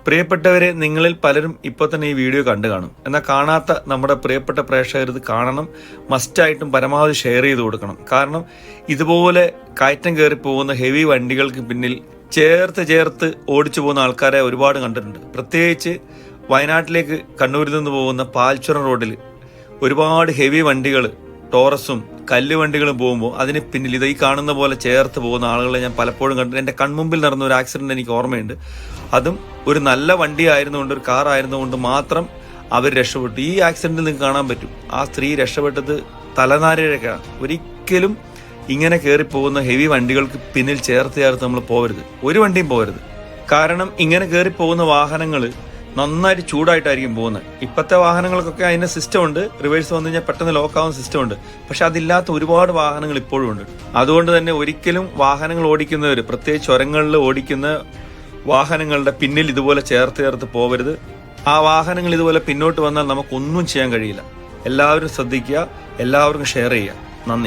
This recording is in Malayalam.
പ്രിയപ്പെട്ടവരെ, നിങ്ങളിൽ പലരും ഇപ്പോൾ തന്നെ ഈ വീഡിയോ കണ്ടു കാണും. എന്നാൽ കാണാത്ത നമ്മുടെ പ്രിയപ്പെട്ട പ്രേക്ഷകർ ഇത് കാണണം. മസ്റ്റായിട്ടും പരമാവധി ഷെയർ ചെയ്ത് കൊടുക്കണം. കാരണം ഇതുപോലെ കയറ്റം കയറി പോകുന്ന ഹെവി വണ്ടികൾക്ക് പിന്നിൽ ചേർത്ത് ഓടിച്ചു പോകുന്ന ആൾക്കാരെ ഒരുപാട് കണ്ടിട്ടുണ്ട്. പ്രത്യേകിച്ച് വയനാട്ടിലേക്ക് കണ്ണൂരിൽ നിന്ന് പോകുന്ന പാൽച്ചുരം റോഡിൽ ഒരുപാട് ഹെവി വണ്ടികൾ, ടോറസും കല്ല് വണ്ടികളും പോകുമ്പോൾ അതിന് പിന്നിൽ ഈ കാണുന്ന പോലെ ചേർത്ത് പോകുന്ന ആളുകളെ ഞാൻ പലപ്പോഴും കണ്ടു. എൻ്റെ കൺമുമ്പിൽ നടന്ന ഒരു ആക്സിഡന്റ് എനിക്ക് ഓർമ്മയുണ്ട്. അതും ഒരു നല്ല വണ്ടി ആയിരുന്നുകൊണ്ട്, ഒരു കാർ ആയിരുന്നുകൊണ്ട് മാത്രം അവർ രക്ഷപ്പെട്ടു. ഈ ആക്സിഡന്റിൽ നിങ്ങൾക്ക് കാണാൻ പറ്റും ആ സ്ത്രീ രക്ഷപ്പെട്ടത് തലനാരിഴക്കാണ്. ഒരിക്കലും ഇങ്ങനെ കയറി പോകുന്ന ഹെവി വണ്ടികൾക്ക് പിന്നിൽ ചേർത്ത് നമ്മൾ പോകരുത്, ഒരു വണ്ടിയും പോകരുത്. കാരണം ഇങ്ങനെ കയറി പോകുന്ന വാഹനങ്ങൾ നന്നായിട്ട് ചൂടായിട്ടായിരിക്കും പോകുന്നത്. ഇപ്പോഴത്തെ വാഹനങ്ങൾക്കൊക്കെ അതിന് സിസ്റ്റം ഉണ്ട്, റിവേഴ്സ് വന്നു കഴിഞ്ഞാൽ പെട്ടെന്ന് ലോക്കാവുന്ന സിസ്റ്റം ഉണ്ട്. പക്ഷെ അതില്ലാത്ത ഒരുപാട് വാഹനങ്ങൾ ഇപ്പോഴും ഉണ്ട്. അതുകൊണ്ട് തന്നെ ഒരിക്കലും വാഹനങ്ങൾ ഓടിക്കുന്നവർ, പ്രത്യേകിച്ച് ചുരങ്ങളിൽ ഓടിക്കുന്ന വാഹനങ്ങളുടെ പിന്നിൽ ഇതുപോലെ ചേർത്ത് പോകരുത്. ആ വാഹനങ്ങൾ ഇതുപോലെ പിന്നോട്ട് വന്നാൽ നമുക്കൊന്നും ചെയ്യാൻ കഴിയില്ല. എല്ലാവരും ശ്രദ്ധിക്കുക, എല്ലാവർക്കും ഷെയർ ചെയ്യുക. നന്ദി.